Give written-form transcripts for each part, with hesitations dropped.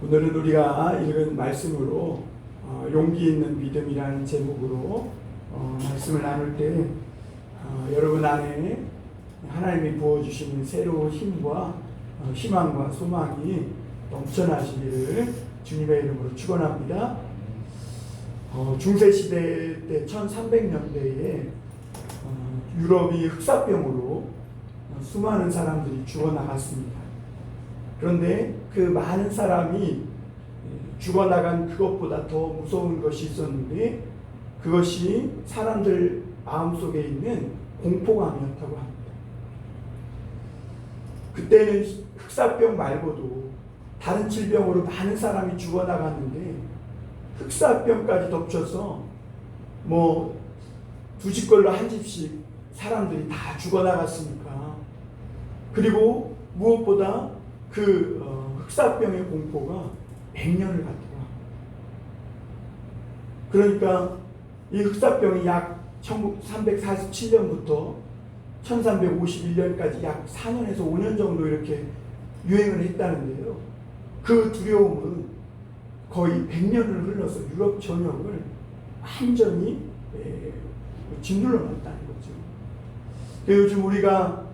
오늘은 우리가 읽은 말씀으로 용기 있는 믿음이라는 제목으로 말씀을 나눌 때 여러분 안에 하나님이 부어주시는 새로운 힘과 희망과 소망이 넘쳐나시기를 주님의 이름으로 축원합니다. 중세시대 때 1300년대에 유럽이 흑사병으로 수많은 사람들이 죽어나갔습니다. 그런데 그 많은 사람이 죽어나간 그것보다 더 무서운 것이 있었는데 그것이 사람들 마음속에 있는 공포감이었다고 합니다. 그때는 흑사병 말고도 다른 질병으로 많은 사람이 죽어나갔는데 흑사병까지 덮쳐서 두 집걸로 한 집씩 사람들이 다 죽어나갔으니까, 그리고 무엇보다 그 흑사병의 공포가 100년을 갔더라. 그러니까 이 흑사병이 약 1347년부터 1351년까지 약 4년에서 5년 정도 이렇게 유행을 했다는데요. 그 두려움은 거의 100년을 흘러서 유럽 전역을 완전히 짓눌러 놨다는 거죠. 요즘 우리가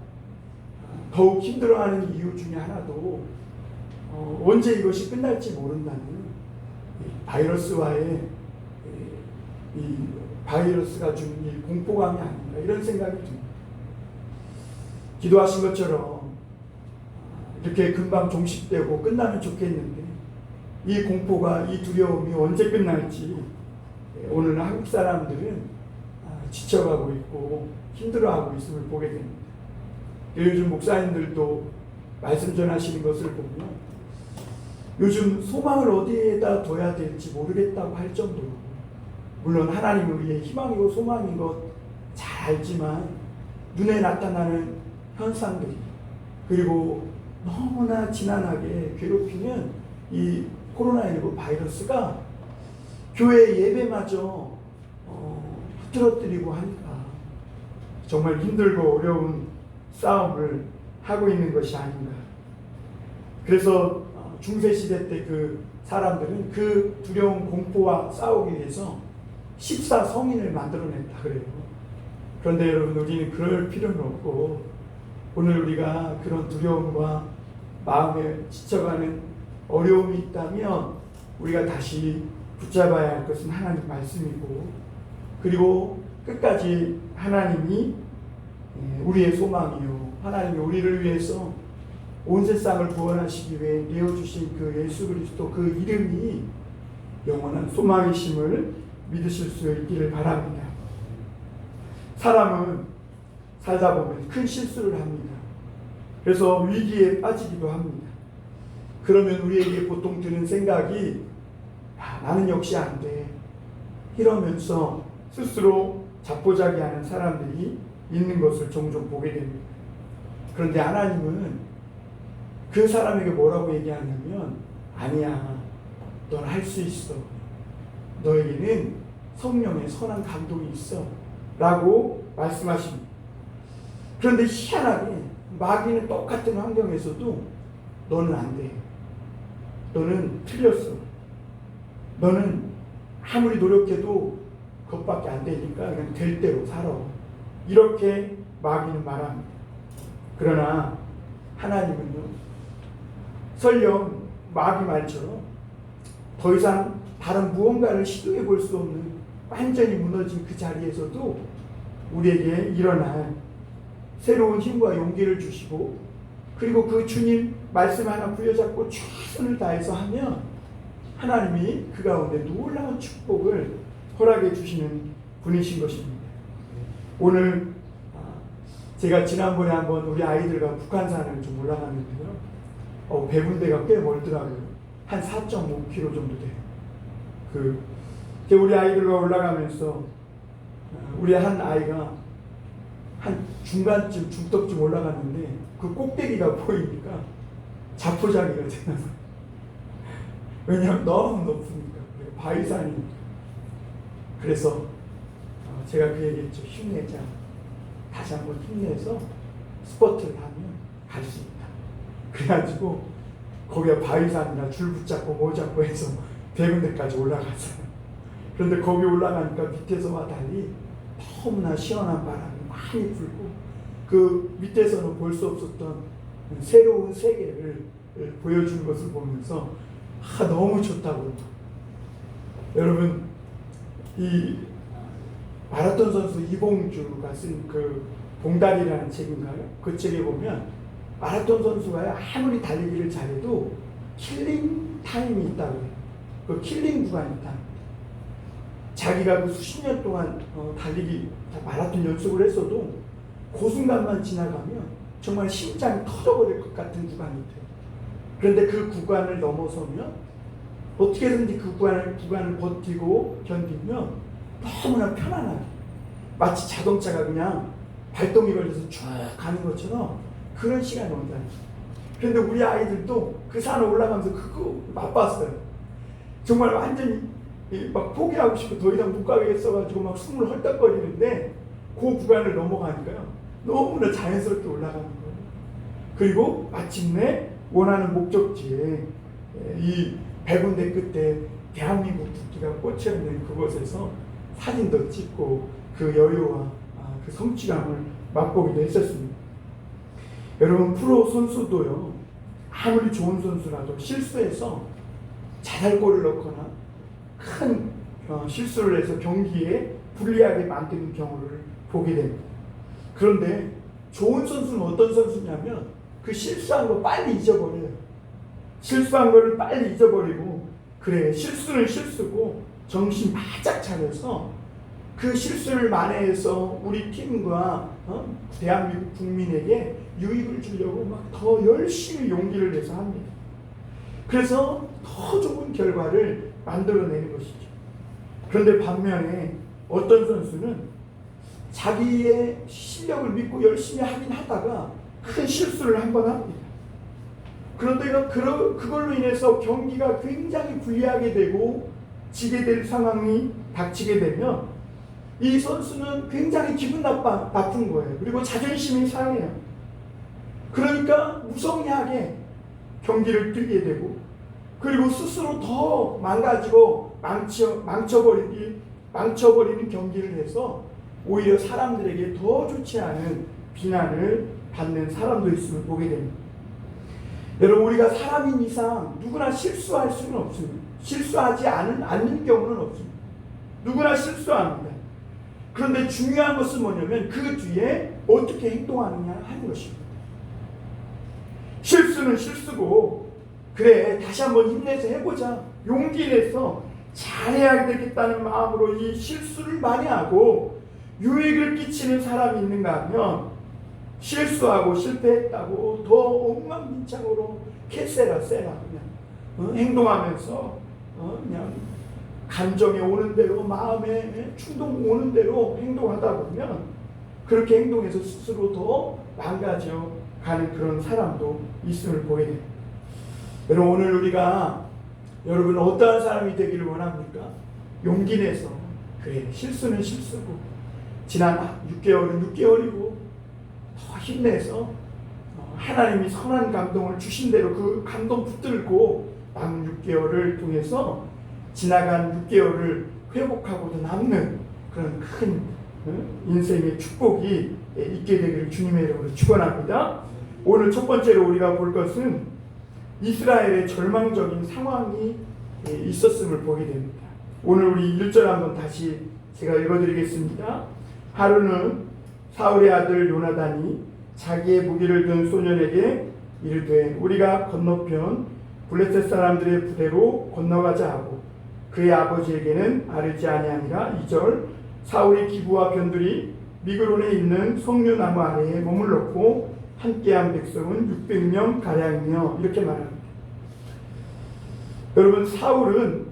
더욱 힘들어하는 이유 중에 하나도 언제 이것이 끝날지 모른다는 바이러스와의 이 바이러스가 준 이 공포감이 아닌가, 이런 생각이 듭니다. 기도하신 것처럼 이렇게 금방 종식되고 끝나면 좋겠는데 이 공포가, 이 두려움이 언제 끝날지 오늘 한국 사람들은 지쳐가고 있고 힘들어하고 있음을 보게 됩니다. 요즘 목사님들도 말씀 전하시는 것을 보면 요즘 소망을 어디에다 둬야 될지 모르겠다고 할 정도로, 물론 하나님은 우리의 희망이고 소망인 것 잘 알지만 눈에 나타나는 현상들이, 그리고 너무나 지난하게 괴롭히는 이 코로나19 바이러스가 교회 예배마저 흐트러뜨리고 하니까 정말 힘들고 어려운 싸움을 하고 있는 것이 아닌가. 그래서 중세시대 때 그 사람들은 그 두려운 공포와 싸우기 위해서 14성인을 만들어냈다 그래요. 그런데 여러분, 우리는 그럴 필요는 없고 오늘 우리가 그런 두려움과 마음에 지쳐가는 어려움이 있다면 우리가 다시 붙잡아야 할 것은 하나님 말씀이고, 그리고 끝까지 하나님이 우리의 소망이요, 하나님이 우리를 위해서 온 세상을 구원하시기 위해 내어주신 그 예수 그리스도, 그 이름이 영원한 소망이심을 믿으실 수 있기를 바랍니다. 사람은 살다 보면 큰 실수를 합니다. 그래서 위기에 빠지기도 합니다. 그러면 우리에게 보통 드는 생각이 나는 역시 안 돼, 이러면서 스스로 자포자기하는 사람들이 있는 것을 종종 보게 됩니다. 그런데 하나님은 그 사람에게 뭐라고 얘기하냐면, 아니야, 넌 할 수 있어, 너에게는 성령의 선한 감동이 있어 라고 말씀하십니다. 그런데 희한하게 마귀는 똑같은 환경에서도 너는 안 돼, 너는 틀렸어, 너는 아무리 노력해도 그것밖에 안 되니까 그냥 될 대로 살아, 이렇게 마귀는 말합니다. 그러나 하나님은요, 설령 마귀 말처럼 더 이상 다른 무언가를 시도해 볼 수 없는 완전히 무너진 그 자리에서도 우리에게 일어날 새로운 힘과 용기를 주시고, 그리고 그 주님 말씀 하나 부여잡고 최선을 다해서 하면 하나님이 그 가운데 놀라운 축복을 허락해 주시는 분이신 것입니다. 오늘 제가 지난번에 한번 우리 아이들과 북한산을 좀 올라갔는데요, 배분대가 꽤 멀더라고요. 한 4.5km 정도 돼요. 우리 아이들과 올라가면서 우리 한 아이가 한 중간쯤 중턱쯤 올라갔는데 그 꼭대기가 보이니까 자포자기가 되는, 왜냐하면 너무 높으니까, 바위산이니까. 그래서 제가 그 얘기했죠. 힘내자, 다시 한번 힘내서 스포트를 하면 갈 수 있다. 그래가지고 거기가 바위산이라 줄 붙잡고 뭐 잡고 해서 대군대까지 올라갔어요. 그런데 거기 올라가니까 밑에서와 달리 너무나 시원한 바람이 많이 불고 그 밑에서는 볼 수 없었던 새로운 세계를 보여주는 것을 보면서 너무 좋다고. 여러분, 이 마라톤 선수 이봉주가 쓴 그 봉다리라는 책인가요? 그 책에 보면 마라톤 선수가 아무리 달리기를 잘해도 킬링 타임이 있다고 해요. 그 킬링 구간이 있다. 자기가 그 수십 년 동안 달리기 마라톤 연습을 했어도 그 순간만 지나가면 정말 심장이 터져버릴 것 같은 구간이 돼요. 그런데 그 구간을 넘어서면 어떻게든지 그 구간을 버티고 견디면 너무나 편안하게 마치 자동차가 그냥 발동이 걸려서 쭉 가는 것처럼 그런 시간이 온다. 그런데 우리 아이들도 그 산에 올라가면서 그거 맛봤어요. 정말 완전히 막 포기하고 싶고 더 이상 못 가겠어가지고 막 숨을 헐떡거리는데 그 구간을 넘어가니까요 너무나 자연스럽게 올라가는 거예요. 그리고 마침내 원하는 목적지에 이 백운대 끝에 대한민국 국기가 꽂혀있는 그곳에서 사진도 찍고 그 여유와 그 성취감을 맛보기도 했었습니다. 여러분, 프로 선수도요 아무리 좋은 선수라도 실수해서 자살골을 넣거나 큰 실수를 해서 경기에 불리하게 만드는 경우를 보게 됩니다. 그런데 좋은 선수는 어떤 선수냐면 그 실수한 거 빨리 잊어버려요. 실수한 거를 빨리 잊어버리고 그래 실수는 실수고 정신 바짝 차려서 그 실수를 만회해서 우리 팀과 대한민국 국민에게 유익을 주려고 막 더 열심히 용기를 내서 합니다. 그래서 더 좋은 결과를 만들어내는 것이죠. 그런데 반면에 어떤 선수는 자기의 실력을 믿고 열심히 하긴 하다가 큰 실수를 한번 합니다. 그런데 그걸로 인해서 경기가 굉장히 불리하게 되고 지게 될 상황이 닥치게 되면 이 선수는 굉장히 기분 나쁜 거예요. 그리고 자존심이 상해요. 그러니까 무성의하게 경기를 뛰게 되고 그리고 스스로 더 망가지고 망쳐버리는 경기를 해서 오히려 사람들에게 더 좋지 않은 비난을 받는 사람도 있음을 보게 됩니다. 여러분, 우리가 사람인 이상 누구나 실수할 수는 없습니다. 실수하지 않는 경우는 없습니다. 누구나 실수합니다. 그런데 중요한 것은 뭐냐면 그 뒤에 어떻게 행동하느냐 하는 것입니다. 실수는 실수고 그래 다시 한번 힘내서 해보자 용기 내서 잘해야 되겠다는 마음으로 이 실수를 많이 하고 유익을 끼치는 사람이 있는가 하면 실수하고 실패했다고 더 엉망진창으로 캐세라 그냥 행동하면서 그냥 감정에 오는 대로 마음에 충동 오는 대로 행동하다 보면 그렇게 행동해서 스스로 더 망가져 가는 그런 사람도 있음을 보게 됩니다. 여러분, 오늘 우리가 여러분 어떠한 사람이 되기를 원합니까? 용기 내서 그래 실수는 실수고 지난 6개월은 6개월이고 더 힘내서 하나님이 선한 감동을 주신 대로 그 감동 붙들고 남은 6개월을 통해서 지나간 6개월을 회복하고도 남는 그런 큰 인생의 축복이 있게 되기를 주님의 이름으로 축원합니다. 오늘 첫 번째로 우리가 볼 것은 이스라엘의 절망적인 상황이 있었음을 보게 됩니다. 오늘 우리 1절 한번 다시 제가 읽어드리겠습니다. 하루는 사울의 아들 요나단이 자기의 무기를 든 소년에게 이르되 우리가 건너편 블레셋 사람들의 부대로 건너가자 하고 그의 아버지에게는 아르지 아니하니라. 2절 사울이 기부와 변두리 미그론에 있는 석류나무 아래에 머물렀고 함께한 백성은 600명 가량이며 이렇게 말합니다. 여러분, 사울은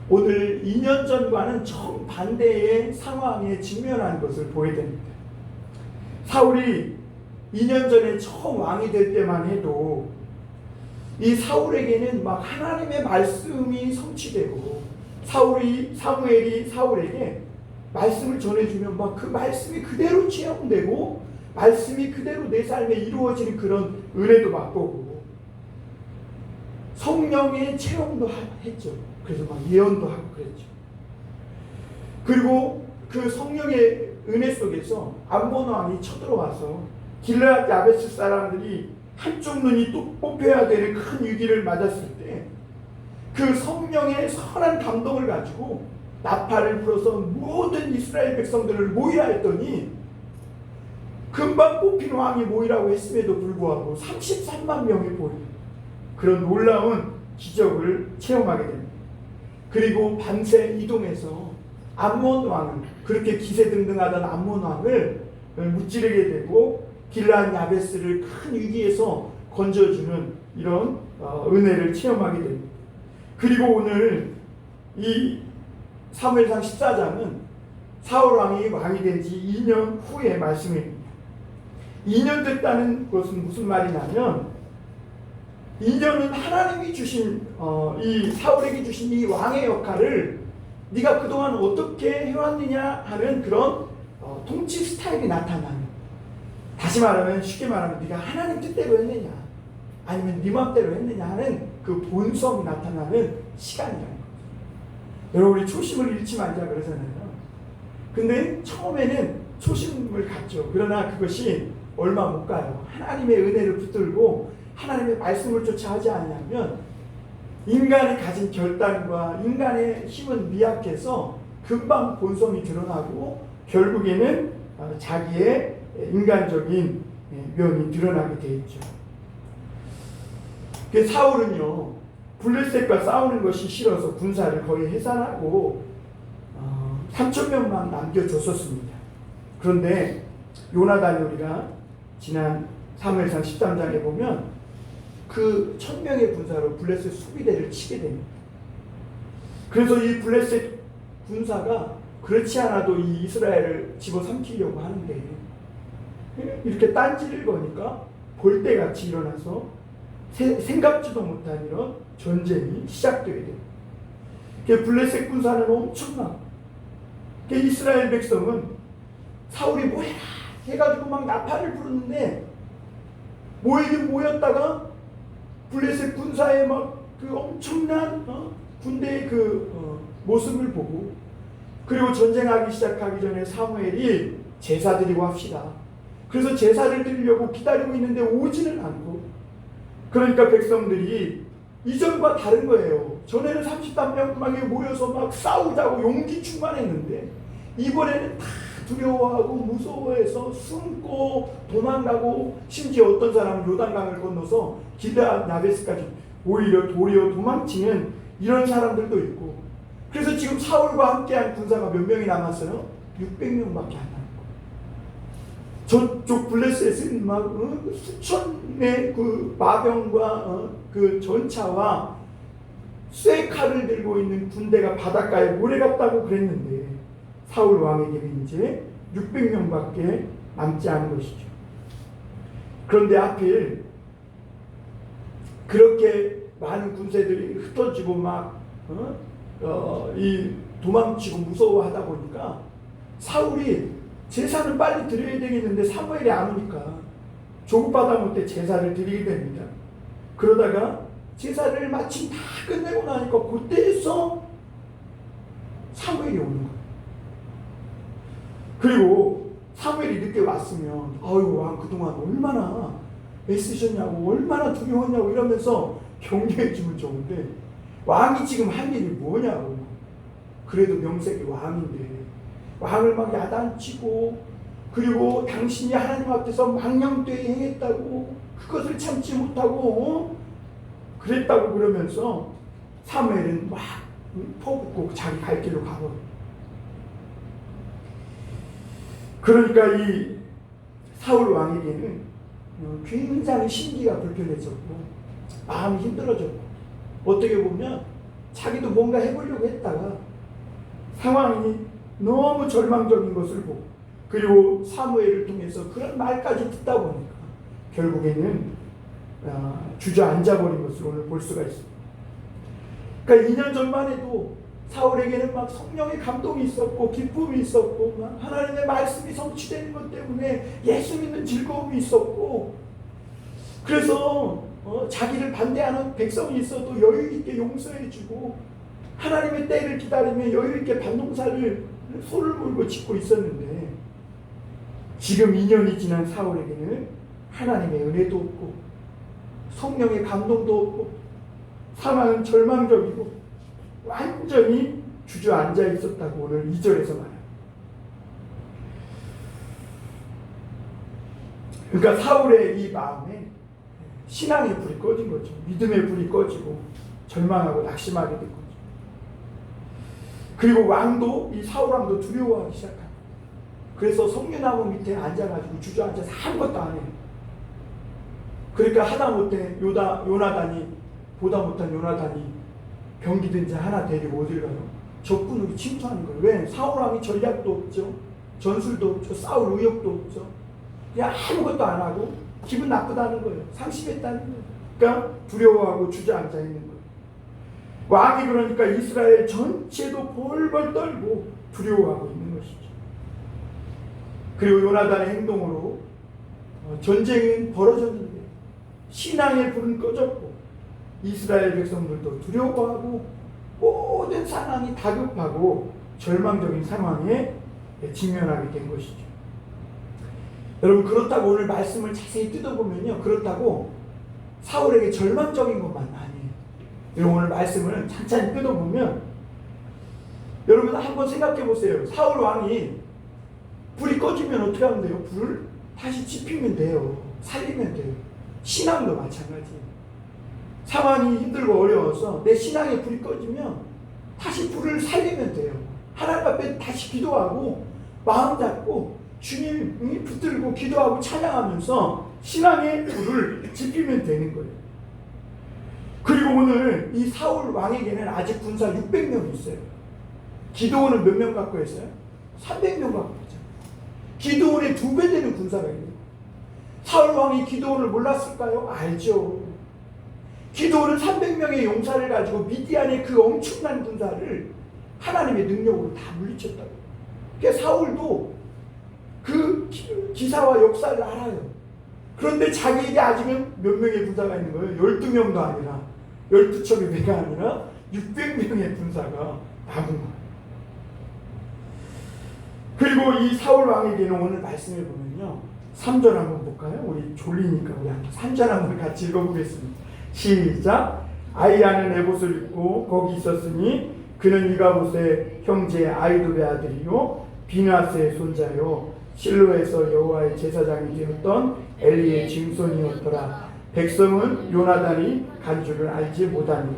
오늘 2년 전과는 정반대의 상황에 직면한 것을 보게 됩니다. 사울이 2년 전에 처음 왕이 될 때만 해도 이 사울에게는 막 하나님의 말씀이 성취되고 사무엘이 사울에게 말씀을 전해주면 막 그 말씀이 그대로 체험되고 말씀이 그대로 내 삶에 이루어지는 그런 은혜도 맛보고 성령의 체험도 했죠. 그래서 막 예언도 하고 그랬죠. 그리고 그 성령의 은혜 속에서 암몬 왕이 쳐들어와서 길르앗 야베스 사람들이 한쪽 눈이 또 뽑혀야 되는 큰 위기를 맞았을 때 그 성령의 선한 감동을 가지고 나팔을 불어서 모든 이스라엘 백성들을 모이라 했더니 금방 뽑힌 왕이 모이라고 했음에도 불구하고 33만 명이 모인 그런 놀라운 기적을 체험하게 됩니다. 그리고 밤새 이동해서 암몬 왕을, 그렇게 기세등등하던 암몬 왕을 무찌르게 되고 길르앗 야베스를 큰 위기에서 건져주는 이런 은혜를 체험하게 됩니다. 그리고 오늘 이 사무엘상 14장은 사울 왕이 된 지 2년 후의 말씀입니다. 2년 됐다는 것은 무슨 말이냐면 2년은 하나님이 주신 이 사울에게 주신 이 왕의 역할을 네가 그동안 어떻게 해왔느냐 하는 그런 통치 스타일이 나타나는, 다시 말하면 쉽게 말하면 네가 하나님 뜻대로 했느냐 아니면 네 맘대로 했느냐 하는 그 본성이 나타나는 시간이라는 거죠. 여러분 우리 초심을 잃지 말자 그러잖아요. 근데 처음에는 초심을 갖죠. 그러나 그것이 얼마 못 가요. 하나님의 은혜를 붙들고 하나님의 말씀을 쫓아 하지 않으면 인간이 가진 결단과 인간의 힘은 미약해서 금방 본성이 드러나고 결국에는 자기의 인간적인 면이 드러나게 돼 있죠. 사울은요 블레셋과 싸우는 것이 싫어서 군사를 거의 해산하고 3,000명만 남겨줬었습니다. 그런데 요나단이 우리가 지난 사무엘상 13장에 보면 그 1,000명의 군사로 블레셋 수비대를 치게 됩니다. 그래서 이 블레셋 군사가 그렇지 않아도 이 이스라엘을 집어삼키려고 하는데 이렇게 딴지를 거니까 볼때같이 일어나서 생각지도 못한 이런 전쟁이 시작되게 됩니다. 블레셋 군사는 엄청나. 이스라엘 백성은 사울이 모여라 해가지고 막 나팔을 부르는데 모였다가 블레셋 군사의 막 그 엄청난 군대의 모습을 보고, 그리고 전쟁하기 시작하기 전에 사무엘이 제사 드리고 합시다. 그래서 제사를 드리려고 기다리고 있는데 오지는 않고, 그러니까 백성들이 이전과 다른 거예요. 전에는 33명만 모여서 막 싸우자고 용기 충만했는데 이번에는 다 두려워하고 무서워해서 숨고 도망가고, 심지어 어떤 사람은 요단강을 건너서 길르앗 야베스까지 오히려 도리어 도망치는 이런 사람들도 있고, 그래서 지금 사울과 함께한 군사가 몇 명이 남았어요? 600명밖에 안 남고, 저쪽 블레셋은 막 수천의 그 마병과 그 전차와 쇠칼을 들고 있는 군대가 바닷가에 몰려갔다고 그랬는데 사울 왕에게는 이제 600명밖에 남지 않은 것이죠. 그런데 하필 그렇게 많은 군세들이 흩어지고 막 도망치고 무서워하다 보니까 사울이 제사는 빨리 드려야 되겠는데 사무엘이 안 오니까 조급하다 못해 제사를 드리게 됩니다. 그러다가 제사를 마침 다 끝내고 나니까 그때에서 사무엘이 오는 거예요. 그리고 사무엘이 늦게 왔으면 아유 왕 그동안 얼마나 애쓰셨냐고 얼마나 두려웠냐고 이러면서 격려해 주면 좋은데, 왕이 지금 할 일이 뭐냐고. 그래도 명색이 왕인데 왕을 막 야단치고, 그리고 당신이 하나님 앞에서 망령되이 행했다고 그것을 참지 못하고 그랬다고 그러면서 사무엘은 막 퍼붓고 자기 갈 길로 가버려요. 그러니까 이 사울 왕에게는 굉장히 심기가 불편해졌고 마음이 힘들어졌고, 어떻게 보면 자기도 뭔가 해보려고 했다가 상황이 너무 절망적인 것을 보고, 그리고 사무엘을 통해서 그런 말까지 듣다 보니까 결국에는 주저앉아버린 것을 오늘 볼 수가 있습니다. 그러니까 2년 전만 해도 사울에게는 막 성령의 감동이 있었고 기쁨이 있었고 막 하나님의 말씀이 성취되는 것 때문에 예수 믿는 즐거움이 있었고, 그래서 자기를 반대하는 백성이 있어도 여유 있게 용서해주고 하나님의 때를 기다리며 여유 있게 밭농사를 소를 물고 짓고 있었는데 지금 2년이 지난 사울에게는 하나님의 은혜도 없고 성령의 감동도 없고 상황은 절망적이고 완전히 주저앉아 있었다고 오늘 2절에서 말해요. 그러니까 사울의 이 마음에 신앙의 불이 꺼진 거죠. 믿음의 불이 꺼지고 절망하고 낙심하게 된 거죠. 그리고 왕도, 이 사울 왕도 두려워하기 시작합니다. 그래서 석류나무 밑에 앉아가지고 주저앉아서 아무것도 안 해요. 그러니까 하다못해 요나단이, 보다 못한 요나단이 병기든 자 하나 데리고 어딜 가요? 적군으로 침투하는 거예요. 왜? 사울 왕이 전략도 없죠. 전술도 없죠. 싸울 의욕도 없죠. 그냥 아무것도 안 하고 기분 나쁘다는 거예요. 상심했다는 거예요. 그러니까 두려워하고 주저앉아 있는 거예요. 왕이 그러니까 이스라엘 전체도 벌벌 떨고 두려워하고 있는 것이죠. 그리고 요나단의 행동으로 전쟁은 벌어졌는데 신앙의 불은 꺼졌고 이스라엘 백성들도 두려워하고 모든 상황이 다급하고 절망적인 상황에 직면하게 된 것이죠. 여러분, 그렇다고 오늘 말씀을 자세히 뜯어보면요, 그렇다고 사울에게 절망적인 것만 아니에요. 여러분, 오늘 말씀을 찬찬히 뜯어보면 여러분 한번 생각해 보세요. 사울 왕이 불이 꺼지면 어떻게 하면 돼요? 불을 다시 지피면 돼요. 살리면 돼요. 신앙도 마찬가지예요. 상황이 힘들고 어려워서 내 신앙에 불이 꺼지면 다시 불을 살리면 돼요. 하나님 앞에 다시 기도하고 마음 잡고 주님이 붙들고 기도하고 찬양하면서 신앙의 불을 지피면 되는 거예요. 그리고 오늘 이 사울 왕에게는 아직 군사 600명이 있어요. 기드온은 몇 명 갖고 있어요? 300명 갖고 있잖아요. 기드온의 2배 되는 군사가 있는 거예요. 사울 왕이 기드온을 몰랐을까요? 알죠. 기드온은 300명의 용사를 가지고 미디안의 그 엄청난 군사를 하나님의 능력으로 다 물리쳤다고. 그러니까 사울도 그 기사와 역사를 알아요. 그런데 자기에게 아직은 몇 명의 군사가 있는 거예요? 12명도 아니라 12척의 배가 아니라 600명의 군사가 남은 거예요. 그리고 이 사울 왕에게는 오늘 말씀해 보면요, 3절 한번 볼까요? 우리 졸리니까 우리 3절 한번 같이 읽어보겠습니다. 시작. 아이라는 에봇을 입고 거기 있었으니 그는 이가봇의 형제 아이도의 아들이요 비나스의 손자요 실로에서 여호와의 제사장이 되었던 엘리의 증손이었더라. 백성은 요나단이 간 줄을 알지 못하니.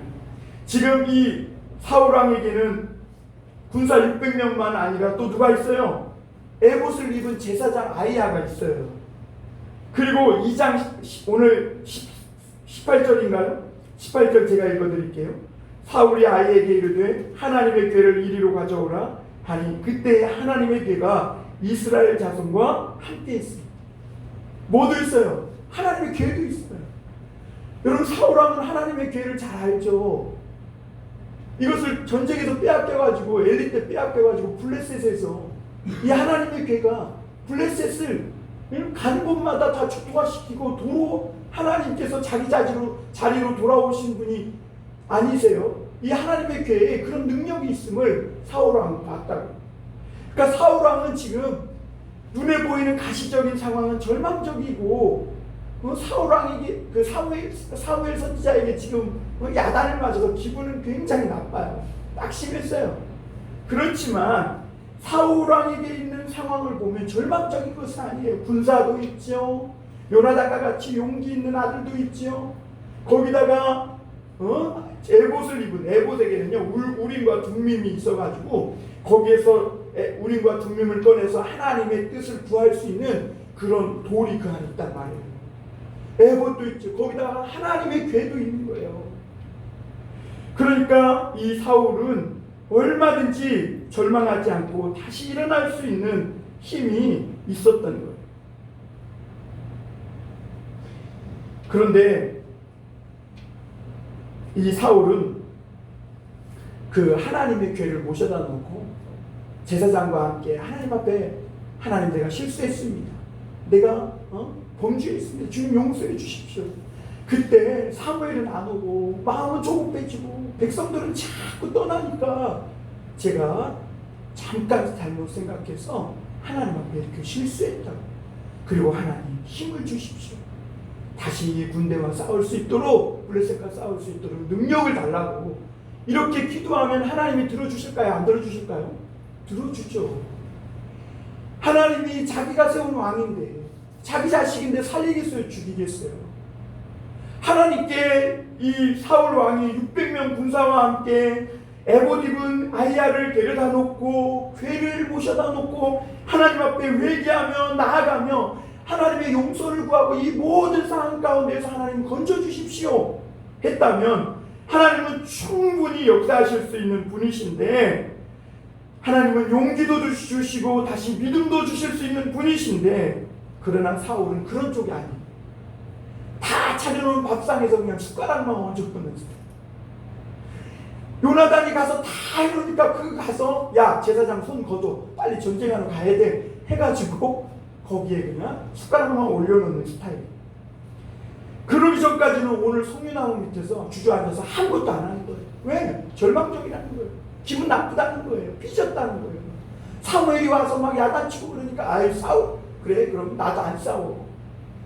지금 이 사울 왕에게는 군사 600명만 아니라 또 누가 있어요? 에봇을 입은 제사장 아이야가 있어요. 그리고 2장 오늘 18절인가요? 18절 제가 읽어드릴게요. 사울이 아이에게 이르되 하나님의 궤를 이리로 가져오라 하니 그때 하나님의 궤가 이스라엘 자손과 함께 있습니다. 뭐도 있어요? 하나님의 궤도 있어요. 여러분, 사울왕은 하나님의 궤를 잘 알죠. 이것을 전쟁에서 빼앗겨가지고 엘리 때 빼앗겨가지고 블레셋에서 이 하나님의 궤가 블레셋을 가는 곳마다 다 축복화시키고 도로 하나님께서 자기 자리로 돌아오신 분이 아니세요. 이 하나님의 궤에 그런 능력이 있음을 사울왕은 봤다고. 그러니까 사울왕은 지금 눈에 보이는 가시적인 상황은 절망적이고 사울왕에게 그 사무엘 선지자에게 지금 야단을 맞아서 기분은 굉장히 나빠요. 낙심했어요. 그렇지만 사울왕에게 있는 상황을 보면 절망적인 것은 아니에요. 군사도 있죠. 요나단과 같이 용기 있는 아들도 있죠. 거기다가 에봇을 입은, 에봇에게는요 우림과 둠밈이 있어가지고 거기에서 우림과 둠밈을 꺼내서 하나님의 뜻을 구할 수 있는 그런 돌이 그 안에 있단 말이에요. 에봇도 있죠. 거기다가 하나님의 궤도 있는 거예요. 그러니까 이 사울은 얼마든지 절망하지 않고 다시 일어날 수 있는 힘이 있었던 거예요. 그런데 이 사울은 그 하나님의 궤를 모셔다 놓고 제사장과 함께 하나님 앞에 하나님, 내가 실수했습니다. 내가 범죄했습니다. 주님 용서해 주십시오. 그때 사무엘은 안 오고 마음은 조급해지고 백성들은 자꾸 떠나니까 제가 잠깐 잘못 생각해서 하나님 앞에 이렇게 실수했다고. 그리고 하나님 힘을 주십시오. 다시 군대와 싸울 수 있도록, 블레셋과 싸울 수 있도록 능력을 달라고 이렇게 기도하면 하나님이 들어주실까요? 안 들어주실까요? 들어주죠. 하나님이 자기가 세운 왕인데, 자기 자식인데 살리겠어요? 죽이겠어요? 하나님께 이 사울 왕이 600명 군사와 함께 에봇 입은 아이야를 데려다 놓고 회를 모셔다 놓고 하나님 앞에 회개하며 나아가며 하나님의 용서를 구하고 이 모든 상황 가운데서 하나님 건져주십시오 했다면 하나님은 충분히 역사하실 수 있는 분이신데, 하나님은 용기도 주시고 다시 믿음도 주실 수 있는 분이신데, 그러나 사울은 그런 쪽이 아닙니다. 다 차려놓은 밥상에서 그냥 숟가락만 얹어 뻗는 스타일. 요나단이 가서 다 해놓으니까 그 가서 야 제사장 손 거둬 빨리 전쟁하러 가야 돼 해가지고 거기에 그냥 숟가락만 올려놓는 스타일. 그러기 전까지는 오늘 성류나무 밑에서 주저앉아서 아무것도 안 하는 거예요. 왜? 절망적이라는 거예요. 기분 나쁘다는 거예요. 삐졌다는 거예요. 사무엘이 와서 막 야단치고 그러니까 아이 싸워? 그래 그럼 나도 안 싸워.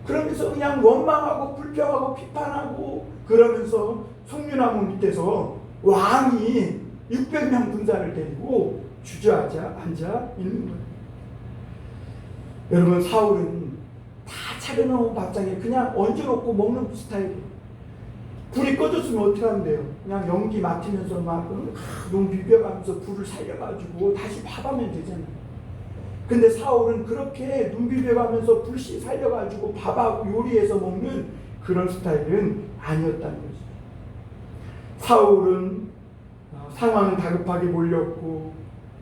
그러면서 그냥 원망하고 불평하고 비판하고 그러면서 성류나무 밑에서 왕이 600명 군사를 데리고 주저앉아 있는 거예요. 여러분 사울은 다 차려놓은 밥상에 그냥 얹어놓고 먹는 스타일이에요. 불이 꺼졌으면 어떻게 하면 돼요? 그냥 연기 맡으면서 막 눈 비벼가면서 불을 살려가지고 다시 밥하면 되잖아요. 근데 사울은 그렇게 눈 비벼가면서 불씨 살려가지고 밥하고 요리해서 먹는 그런 스타일은 아니었다는 거죠. 사울은 상황은 다급하게 몰렸고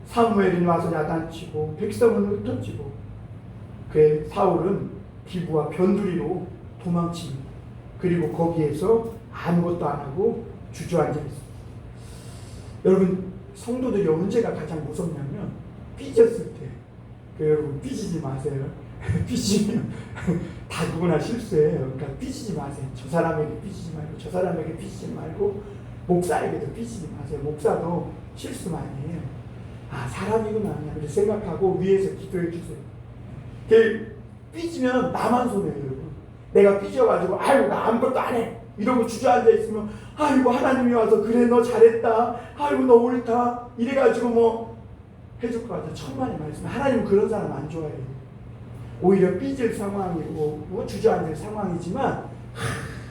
사무엘이 와서 야단치고 백성은 흩어지고 그 사울은 기부와 변두리로 도망칩니다. 그리고 거기에서 아무것도 안 하고 주저앉아 있습니다. 여러분 성도들이 언제가 가장 무섭냐면 삐졌을 때. 여러분 삐지지 마세요. 삐지면 다 누구나 실수해요. 그러니까 삐지지 마세요. 저 사람에게 삐지지 말고 저 사람에게 삐지지 말고 목사에게도 삐지지 마세요. 목사도 실수 많이 해요. 아 사람이구나 그렇게 생각하고 위에서 기도해 주세요. 삐지면 나만 손해요. 여러분. 내가 삐져가지고 아이고 나 아무것도 안 해 이러고 주저앉아 있으면 아이고 하나님이 와서 그래 너 잘했다 아이고 너 옳다 이래가지고 뭐 해줄 것 같아. 천만의 말씀. 하나님은 그런 사람 안 좋아해요. 오히려 삐질 상황이고 뭐 주저앉을 상황이지만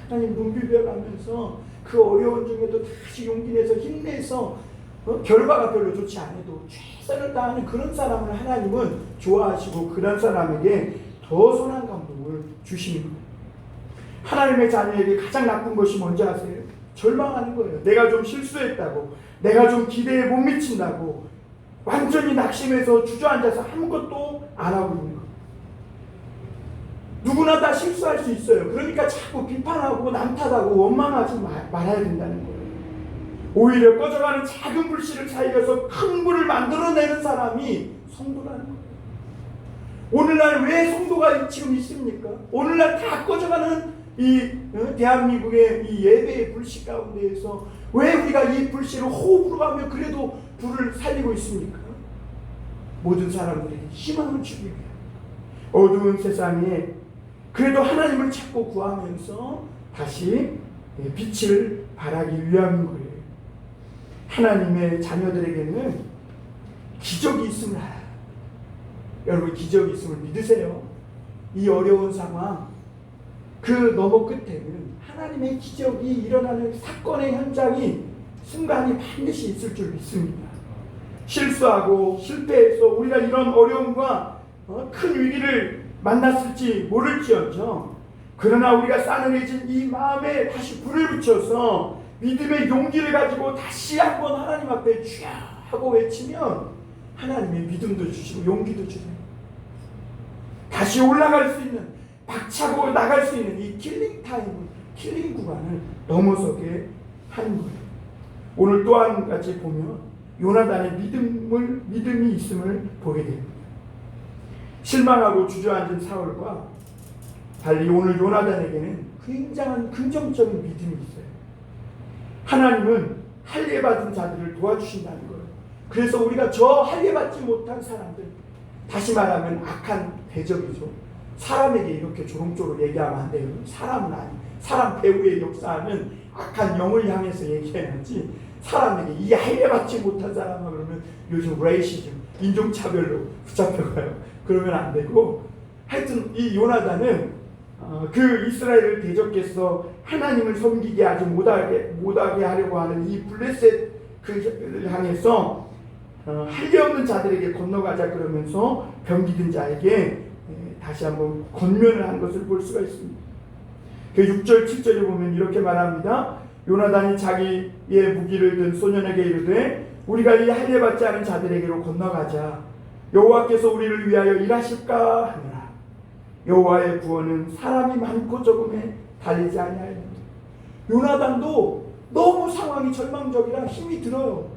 하나님 눈 비벼가면서 그 어려운 중에도 다시 용기 내서 힘내서 결과가 별로 좋지 않아도 최선을 다하는 그런 사람을 하나님은 좋아하시고 그런 사람에게 더 선한 감동을 주시는 거예요. 하나님의 자녀에게 가장 나쁜 것이 뭔지 아세요? 절망하는 거예요. 내가 좀 실수했다고, 내가 좀 기대에 못 미친다고 완전히 낙심해서 주저앉아서 아무것도 안 하고 있는 거예요. 누구나 다 실수할 수 있어요. 그러니까 자꾸 비판하고 남 탓하고 원망하지 말아야 된다는 거예요. 오히려 꺼져가는 작은 불씨를 살려서 큰 불을 만들어내는 사람이 성도라는 거예요. 오늘날 왜 성도가 지금 있습니까? 오늘날 다 꺼져가는 이 대한민국의 이 예배의 불씨 가운데에서 왜 우리가 이 불씨를 호흡으로 가며 그래도 불을 살리고 있습니까? 모든 사람들에게 희망을 주기 위해 어두운 세상에 그래도 하나님을 찾고 구하면서 다시 빛을 발하기 위함인 거예요. 하나님의 자녀들에게는 기적이 있음을 알아요. 여러분 기적이 있음을 믿으세요. 이 어려운 상황 그 너머 끝에는 하나님의 기적이 일어나는 사건의 현장이 순간이 반드시 있을 줄 믿습니다. 실수하고 실패해서 우리가 이런 어려움과 큰 위기를 만났을지 모를지언정 그러나 우리가 싸늘해진 이 마음에 다시 불을 붙여서 믿음의 용기를 가지고 다시 한번 하나님 앞에 주야 하고 외치면 하나님의 믿음도 주시고 용기도 주세요. 다시 올라갈 수 있는 박차고 나갈 수 있는 이 킬링 타임을 킬링 구간을 넘어서게 하는 거예요. 오늘 또 한 가지 보면 요나단의 믿음이 있음을 보게 됩니다. 실망하고 주저앉은 사울과 달리 오늘 요나단에게는 굉장한 긍정적인 믿음이 있어요. 하나님은 할례받은 자들을 도와주신다는 거예요. 그래서 우리가 저 할례받지 못한 사람들, 다시 말하면 악한 대적이죠. 사람에게 이렇게 조롱조롱 얘기하면 안 돼요. 사람은 아니, 사람 배후에 역사하는 악한 영을 향해서 얘기해야지. 사람에게 이 할례받지 못한 사람은 그러면 요즘 레이시즘, 인종차별로 붙잡혀가요. 그러면 안 되고, 하여튼 이 요나단은 그 이스라엘을 대적해서 하나님을 섬기게 아주 못하게 하려고 하는 이 블레셋 그를 향해서 할례 없는 자들에게 건너가자 그러면서 병기든 자에게 다시 한번 권면을 한 것을 볼 수가 있습니다. 그 6절 7절에 보면 이렇게 말합니다. 요나단이 자기의 무기를 든 소년에게 이르되 우리가 이 할례받지 않은 자들에게로 건너가자. 여호와께서 우리를 위하여 일하실까 하느라 여호와의 구원은 사람이 많고 적음에 달리지 아니하였느니라. 요나단도 너무 상황이 절망적이라 힘이 들어요.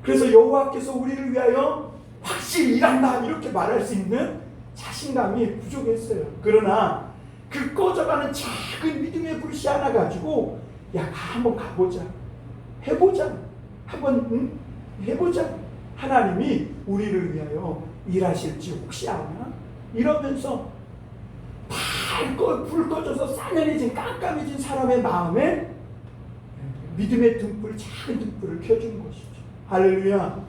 그래서 여호와께서 우리를 위하여 확실히 일한다 이렇게 말할 수 있는 자신감이 부족했어요. 그러나 그 꺼져가는 작은 믿음의 불씨 하나 가지고 한번 가보자, 해보자, 한번 해보자. 하나님이 우리를 위하여 일하실지 혹시 아나? 이러면서 불 꺼져서 싸늘해진 깜깜해진 사람의 마음에 믿음의 등불, 작은 등불을 켜주는 것이죠. 할렐루야.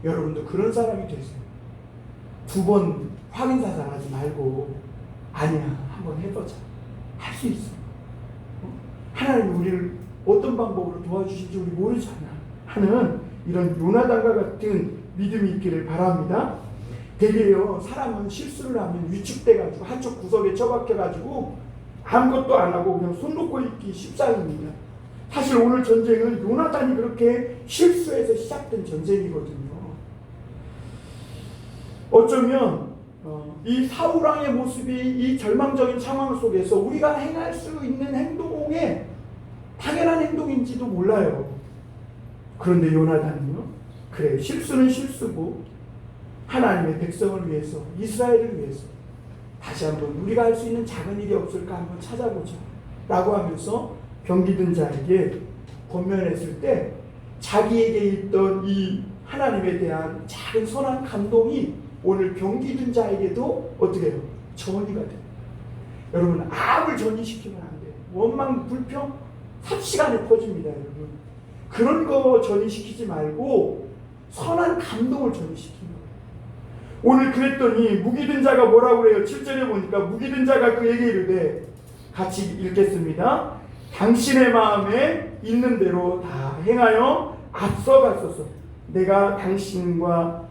여러분도 그런 사람이 되세요. 두 번 확인사살하지 말고 아니야, 한번 해보자. 할 수 있어. 하나님이 우리를 어떤 방법으로 도와주실지 우리 모르잖아 하는 이런 요나단과 같은 믿음이 있기를 바랍니다. 되게요, 사람은 실수를 하면 위축돼가지고 한쪽 구석에 처박혀가지고 아무것도 안 하고 그냥 손 놓고 있기 십상입니다. 사실 오늘 전쟁은 요나단이 그렇게 실수해서 시작된 전쟁이거든요. 어쩌면 이 사울왕의 모습이 이 절망적인 상황 속에서 우리가 행할 수 있는 행동에 당연한 행동인지도 몰라요. 그런데 요나단은요, 그래, 실수는 실수고 하나님의 백성을 위해서, 이스라엘을 위해서 다시 한번 우리가 할 수 있는 작은 일이 없을까 한번 찾아보자 라고 하면서 병기든 자에게 권면했을 때 자기에게 있던 이 하나님에 대한 작은 선한 감동이 오늘 병기든 자에게도 어떻게 해요? 전이가 돼요. 여러분, 암을 전이시키면 안 돼요. 원망, 불평 삽시간에 퍼집니다. 여러분, 그런 거 전이시키지 말고 선한 감동을 전이시키는 거예요. 오늘 그랬더니 무기든 자가 뭐라고 그래요? 7절에 보니까 무기든 자가 그에게 이르되, 같이 읽겠습니다. 당신의 마음에 있는 대로 다 행하여 앞서가소서. 내가 당신과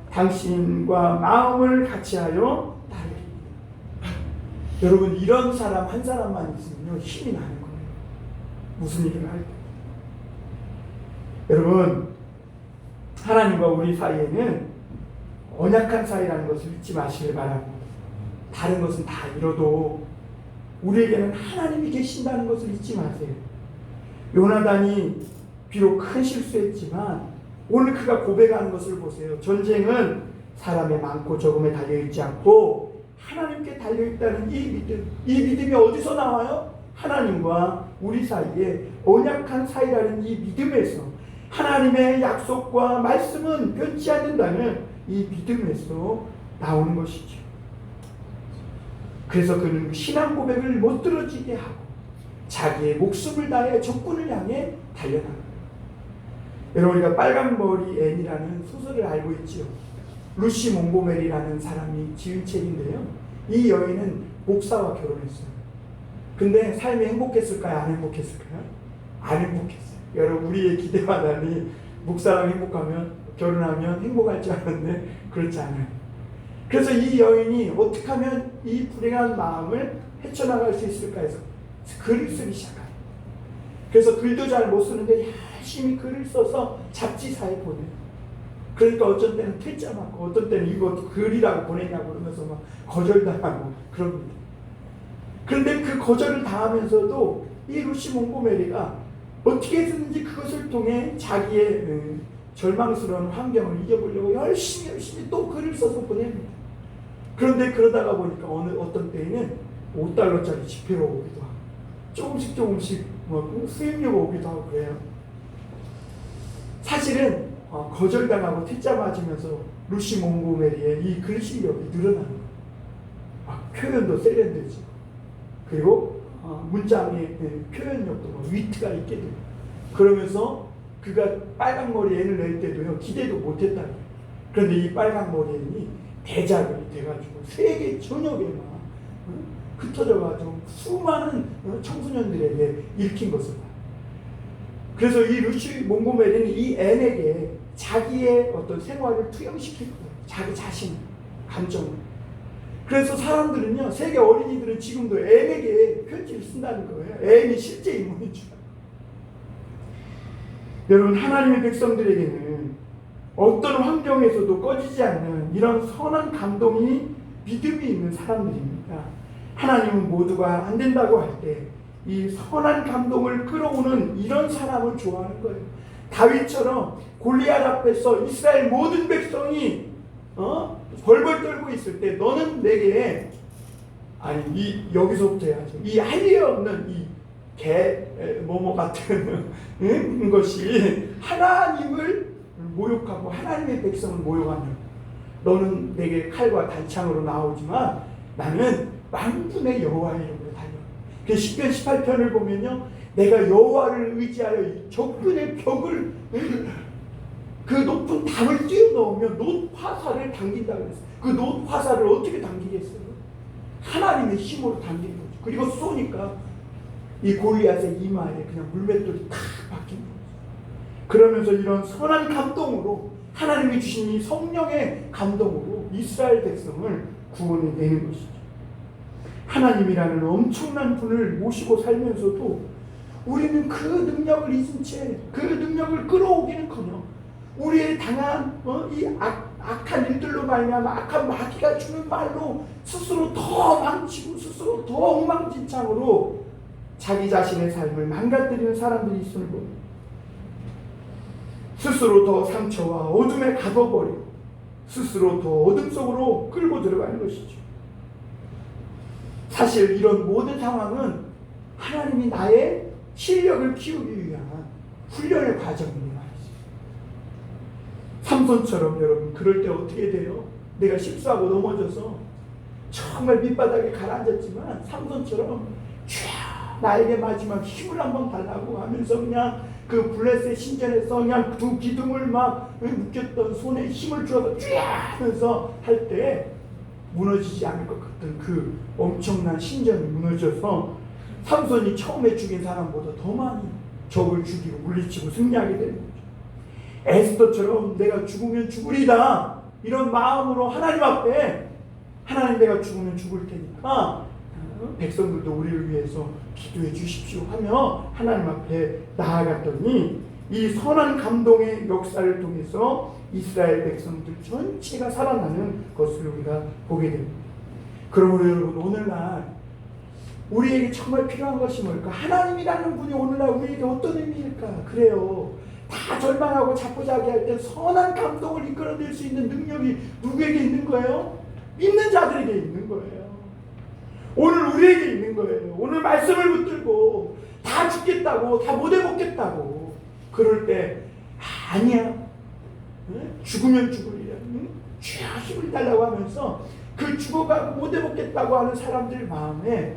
마음을 같이하여 따르리. 여러분, 이런 사람 한 사람만 있으면요 힘이 나는 거예요. 무슨 일을 할 때. 여러분, 하나님과 우리 사이에는 언약한 사이라는 것을 잊지 마시길 바랍니다. 다른 것은 다 잃어도 우리에게는 하나님이 계신다는 것을 잊지 마세요. 요나단이 비록 큰 실수했지만 오늘 그가 고백하는 것을 보세요. 전쟁은 사람의 많고 적음에 달려있지 않고 하나님께 달려있다는 이 믿음이 어디서 나와요? 하나님과 우리 사이에 언약한 사이라는 이 믿음에서, 하나님의 약속과 말씀은 변치 않는다는 이 믿음에서 나오는 것이죠. 그래서 그는 신앙 고백을 못 들어지게 하고 자기의 목숨을 다해 적군을 향해 달려나갑니다. 여러분, 우리가 빨간머리 앤이라는 소설을 알고 있지요. 루시 몽고메리라는 사람이 지은 책인데요, 이 여인은 목사와 결혼했어요. 근데 삶이 행복했을까요? 안 행복했을까요? 안 행복했어요. 여러분, 우리의 기대와 달리 목사랑 결혼하면 행복할 줄 알았는데 그렇지 않아요. 그래서 이 여인이 어떻게 하면 이 불행한 마음을 헤쳐나갈 수 있을까 해서 글을 쓰기 시작합니다. 그래서 글도 잘 못 쓰는데 열심히 글을 써서 잡지사에 보내요. 그러니까 어떤 때는 퇴짜 맞고 어떤 때는 이거 글이라고 보내냐고 그러면서 막 거절당하고 그럽니다. 그런데 그 거절을 당하면서도 이 루시 몽고메리가 어떻게 해서든지 그것을 통해 자기의 절망스러운 환경을 이겨보려고 열심히 또 글을 써서 보냅니다. 그런데 그러다가 보니까 어떤 때에는 5달러짜리 지폐가 오기도 하고 조금씩 수입료가 오기도 하고 그래요. 사실은 거절당하고 퇴짜 맞으면서 루시 몽고메리의 이 글 실력이 늘어나는 거예요. 표현도 세련되지. 그리고 문장의 표현력도 위트가 있게 돼요. 그러면서 그가 빨간 머리 애를 낼 때도요, 기대도 못했다. 그런데 이 빨간 머리 애이 대작이 돼가지고 세계 전역에 막 흩어져가지고 수많은 청소년들에게 읽힌 것을 봐요. 그래서 이 루시 몽고메리는 이 앤에게 자기의 어떤 생활을 투영시킬 거예요. 자기 자신, 감정을. 그래서 사람들은요, 세계 어린이들은 지금도 앤에게 편지를 쓴다는 거예요. 앤이 실제 인물인 줄. 여러분, 하나님의 백성들에게는 어떤 환경에서도 꺼지지 않는 이런 선한 감동이 믿음이 있는 사람들입니다. 하나님은 모두가 안 된다고 할 때 이 선한 감동을 끌어오는 이런 사람을 좋아하는 거예요. 다윗처럼 골리앗 앞에서 이스라엘 모든 백성이 벌벌 떨고 있을 때 너는 내게 여기서부터 해야죠. 이 할 일 없는 이 뭐뭐 같은 것이 하나님을 모욕하고 하나님의 백성을 모욕하는, 너는 내게 칼과 단창으로 나오지만 나는 만군의 여호와의 이름으로 달려. 그 시편 18편을 보면요, 내가 여호와를 의지하여 적군의 벽을, 그 높은 담을 뛰어넘으면 놋 화살을 당긴다 그랬어요. 그 놋 화살을 어떻게 당기겠어요? 하나님의 힘으로 당기는 거죠. 그리고 쏘니까 이 골리앗의 이마에 그냥 물맷돌이 탁 박힌 거죠. 그러면서 이런 선한 감동으로, 하나님이 주신 이 성령의 감동으로 이스라엘 백성을 구원해 내는 것이죠. 하나님이라는 엄청난 분을 모시고 살면서도 우리는 그 능력을 잊은 채 그 능력을 끌어오기는커녕 우리의 당한 이 악한 일들로 말미암아 악한 마귀가 주는 말로 스스로 더 망치고 스스로 더 엉망진창으로 자기 자신의 삶을 망가뜨리는 사람들이 있음을 봅니다. 스스로 더 상처와 어둠에 가둬버리고 스스로 더 어둠 속으로 끌고 들어가는 것이죠. 사실 이런 모든 상황은 하나님이 나의 실력을 키우기 위한 훈련의 과정이에요. 삼손처럼 여러분, 그럴 때 어떻게 돼요? 내가 실수하고 넘어져서 정말 밑바닥에 가라앉았지만 삼손처럼 쫙 나에게 마지막 힘을 한번 달라고 하면서 그냥 그 블레셋 신전에서 그냥 두 기둥을 막 묶였던 손에 힘을 주어서 쫙 하면서 할 때 무너지지 않을 것 같은 그 엄청난 신전이 무너져서 삼손이 처음에 죽인 사람보다 더 많이 적을 죽이고 물리치고 승리하게 되는 거죠. 에스더처럼 내가 죽으면 죽으리다 이런 마음으로 하나님 앞에, 하나님 내가 죽으면 죽을 테니까 백성들도 우리를 위해서 기도해 주십시오 하며 하나님 앞에 나아갔더니 이 선한 감동의 역사를 통해서 이스라엘 백성들 전체가 살아나는 것을 우리가 보게 됩니다. 그러므로 여러분, 오늘날 우리에게 정말 필요한 것이 뭘까? 하나님이라는 분이 오늘날 우리에게 어떤 의미일까? 그래요. 다 절망하고 자포자기할 때 선한 감동을 이끌어낼 수 있는 능력이 누구에게 있는 거예요? 믿는 자들에게 있는 거예요. 오늘 우리에게 있는 거예요. 오늘 말씀을 붙들고 다 죽겠다고, 다 못 해먹겠다고 그럴 때 아니야, 죽으면 죽으리라, 주여 힘을 달라고 하면서 그 죽어가고 못 해먹겠다고 하는 사람들 마음에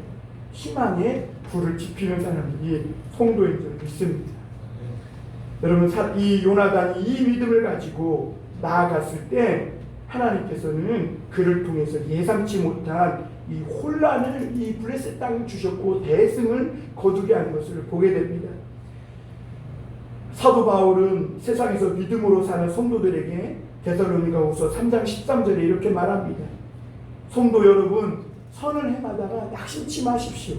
희망의 불을 지피는 사람들이 성도인 줄 믿습니다. 여러분, 이 요나단이 이 믿음을 가지고 나아갔을 때 하나님께서는 그를 통해서 예상치 못한 이 혼란을 이 블레셋 땅을 주셨고 대승을 거두게 하는 것을 보게 됩니다. 사도 바울은 세상에서 믿음으로 사는 성도들에게 데살로니가후서 3장 13절에 이렇게 말합니다. 성도 여러분, 선을 행하다가 낙심치 마십시오.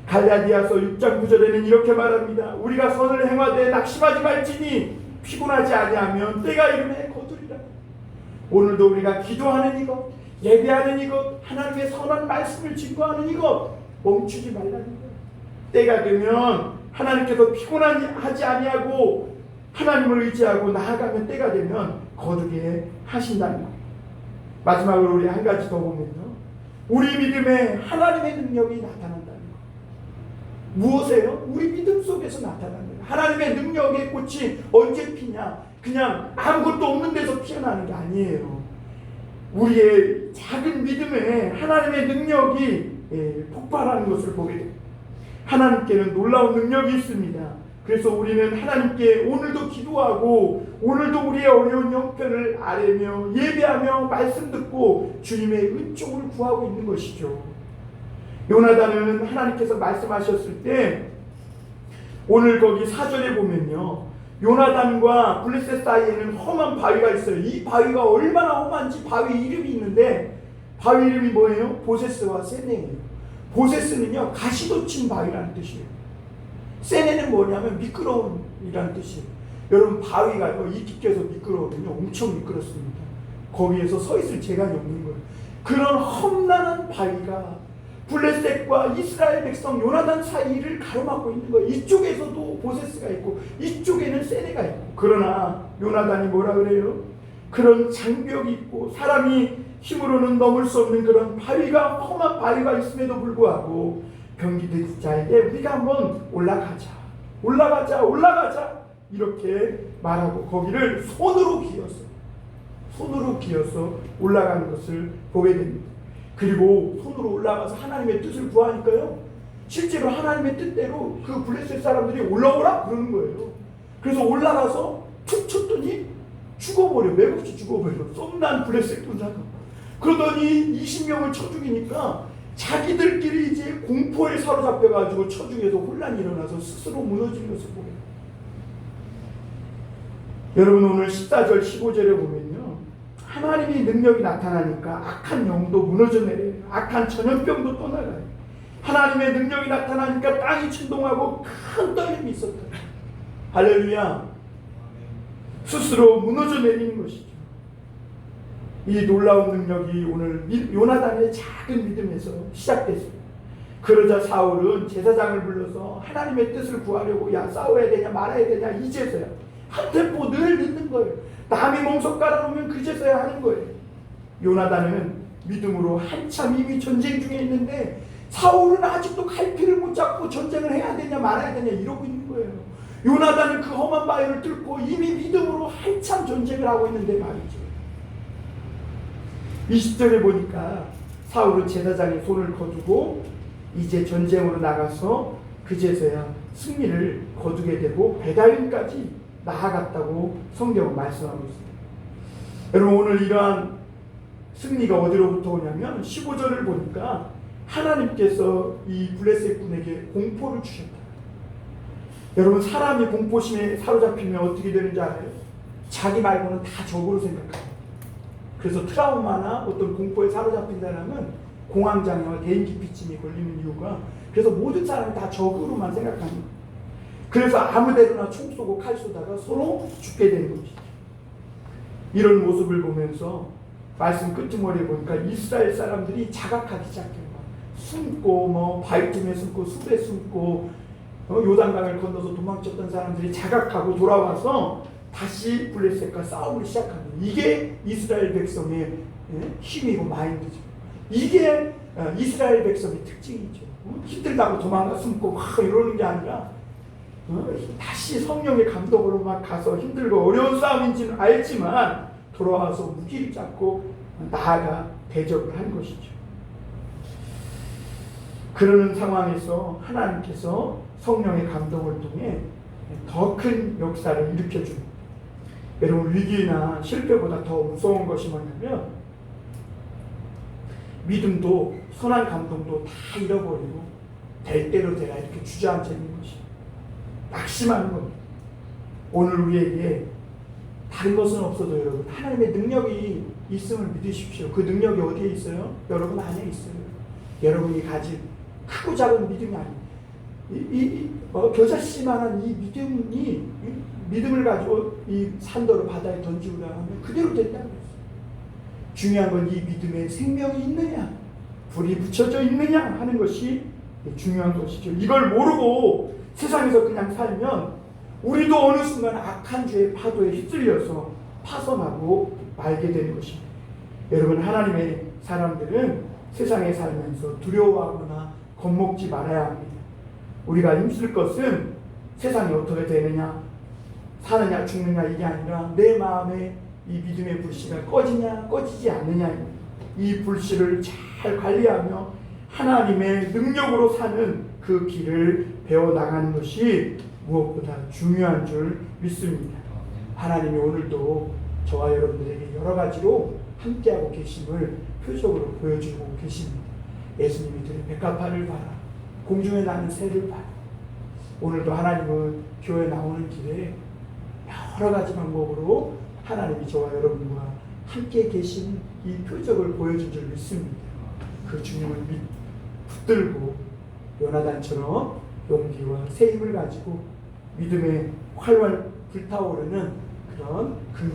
갈라디아서 6장 9절에는 이렇게 말합니다. 우리가 선을 행하되 낙심하지 말지니 피곤하지 아니하면 때가 이르매 거두리라. 오늘도 우리가 기도하는 이것, 예배하는 이것, 하나님의 선한 말씀을 증거하는 이것 멈추지 말라는 거예요. 때가 되면 하나님께서 피곤하지 아니하고 하나님을 의지하고 나아가면 때가 되면 거두게 하신다는 거예요. 마지막으로 우리 한 가지 더 보면요, 우리 믿음에 하나님의 능력이 나타난다는 것. 무엇이에요? 우리 믿음 속에서 나타나는 거예요. 하나님의 능력의 꽃이 언제 피냐? 그냥 아무것도 없는 데서 피어나는 게 아니에요. 우리의 작은 믿음에 하나님의 능력이 폭발하는 것을 보게 됩니다. 하나님께는 놀라운 능력이 있습니다. 그래서 우리는 하나님께 오늘도 기도하고 오늘도 우리의 어려운 형편을 아뢰며 예배하며 말씀 듣고 주님의 은총을 구하고 있는 것이죠. 요나단은 하나님께서 말씀하셨을 때 오늘 거기 4절에 보면요, 요나단과 블레셋 사이에는 험한 바위가 있어요. 이 바위가 얼마나 험한지 바위 이름이 있는데, 바위 이름이 뭐예요? 보세스와 세네예요. 보세스는요 가시돋친 바위라는 뜻이에요. 세네는 뭐냐면 미끄러운이라는 뜻이에요. 여러분 바위가 이끼 껴서 미끄러우면요 엄청 미끄럽습니다. 거기에서 서 있을 재간이 없는 거예요. 그런 험난한 바위가 블레셋과 이스라엘 백성 요나단 사이를 가로막고 있는 거예요. 이쪽에서도 보세스가 있고 이쪽에는 세네가 있고. 그러나 요나단이 뭐라 그래요? 그런 장벽이 있고 사람이 힘으로는 넘을 수 없는 그런 바위가, 험한 바위가 있음에도 불구하고 병기들 자에게 우리가 한번 올라가자 이렇게 말하고 거기를 손으로 기어서 올라가는 것을 보게 됩니다. 그리고 손으로 올라가서 하나님의 뜻을 구하니까요, 실제로 하나님의 뜻대로 그 블레셋 사람들이 올라오라 그러는 거예요. 그래서 올라가서 툭 쳤더니 죽어버려. 맥없이 죽어버려. 썸난 블레셋 군사가. 그러더니 20명을 쳐 죽이니까 자기들끼리 이제 공포에 사로잡혀가지고 쳐 죽여서 혼란이 일어나서 스스로 무너지는 것을 보게 돼요. 여러분 오늘 14절 15절에 보면요, 하나님의 능력이 나타나니까 악한 영도 무너져 내려요. 악한 전염병도 떠나가요. 하나님의 능력이 나타나니까 땅이 진동하고 큰 떨림이 있었다. 할렐루야. 스스로 무너져 내리는 것이죠. 이 놀라운 능력이 오늘 요나단의 작은 믿음에서 시작됐습니다. 그러자 사울은 제사장을 불러서 하나님의 뜻을 구하려고, 야 싸워야 되냐 말아야 되냐 이제서야 한 템포 늘 늦는 거예요. 남이 몸속 깔아놓으면 그제서야 하는 거예요. 요나단은 믿음으로 한참 이미 전쟁 중에 있는데 사울은 아직도 갈피를 못 잡고 전쟁을 해야 되냐 말아야 되냐 이러고 있는 거예요. 요나단은 그 험한 바위를 뚫고 이미 믿음으로 한참 전쟁을 하고 있는데 말이죠. 20절에 보니까 사울은 제사장의 손을 거두고 이제 전쟁으로 나가서 그제서야 승리를 거두게 되고 베다윈까지 나아갔다고 성경은 말씀하고 있습니다. 여러분 오늘 이러한 승리가 어디로부터 오냐면 15절을 보니까 하나님께서 이 블레셋 군에게 공포를 주셨다. 여러분 사람이 공포심에 사로잡히면 어떻게 되는지 알아요? 자기 말고는 다 적으로 생각해요. 그래서 트라우마나 어떤 공포에 사로잡힌 사람은 공황장애와 대인기피증이 걸리는 이유가, 그래서 모든 사람이 다 적으로만 생각하는 거예요. 그래서 아무데나 총 쏘고 칼 쏘다가 서로 죽게 되는 것이죠. 이런 모습을 보면서 말씀 끄트머리에 보니까 이스라엘 사람들이 자각하기 시작해요. 숨고 바위틈에 숨고 숲에 숨고 요단강을 건너서 도망쳤던 사람들이 자각하고 돌아와서 다시 블레셋과 싸움을 시작합니다. 이게 이스라엘 백성의 힘이고 마인드죠. 이게 이스라엘 백성의 특징이죠. 힘들다고 도망가 숨고 이러는 게 아니라 다시 성령의 감동으로 막 가서 힘들고 어려운 싸움인지는 알지만 돌아와서 무기를 잡고 나아가 대적을 한 것이죠. 그러는 상황에서 하나님께서 성령의 감동을 통해 더 큰 역사를 일으켜줍니다. 여러분 위기나 실패보다 더 무서운 것이 뭐냐면 믿음도 선한 감동도 다 잃어버리고 될 대로 되라 이렇게 주저앉아 있는 것이 낙심하는 겁니다. 오늘 우리에게 다른 것은 없어도 여러분 하나님의 능력이 있음을 믿으십시오. 그 능력이 어디에 있어요? 여러분 안에 있어요. 여러분이 가진 크고 작은 믿음이 아니에요. 겨자씨만한 이 믿음이 믿음을 가지고 이 산더러 바다에 던지우라 하면 그대로 된다는 거예요. 중요한 건 이 믿음에 생명이 있느냐, 불이 붙여져 있느냐 하는 것이 중요한 것이죠. 이걸 모르고 세상에서 그냥 살면 우리도 어느 순간 악한 죄의 파도에 휩쓸려서 파손하고 말게 되는 것입니다. 여러분 하나님의 사람들은 세상에 살면서 두려워하거나 겁먹지 말아야 합니다. 우리가 힘쓸 것은 세상이 어떻게 되느냐, 사느냐 죽느냐 이게 아니라 내 마음에 이 믿음의 불씨가 꺼지냐 꺼지지 않느냐입니다. 이 불씨를 잘 관리하며 하나님의 능력으로 사는 그 길을 배워나가는 것이 무엇보다 중요한 줄 믿습니다. 하나님이 오늘도 저와 여러분들에게 여러 가지로 함께하고 계심을 표적으로 보여주고 계십니다. 예수님이 드린 백합화를 봐라, 공중에 나는 새를 봐라. 오늘도 하나님은 교회 나오는 길에 여러 가지 방법으로 하나님이 저와 여러분과 함께 계신 이 표적을 보여준 줄 믿습니다. 그 주님을 붙들고 요나단처럼 용기와 새 힘을 가지고 믿음의 활활 불타오르는 그런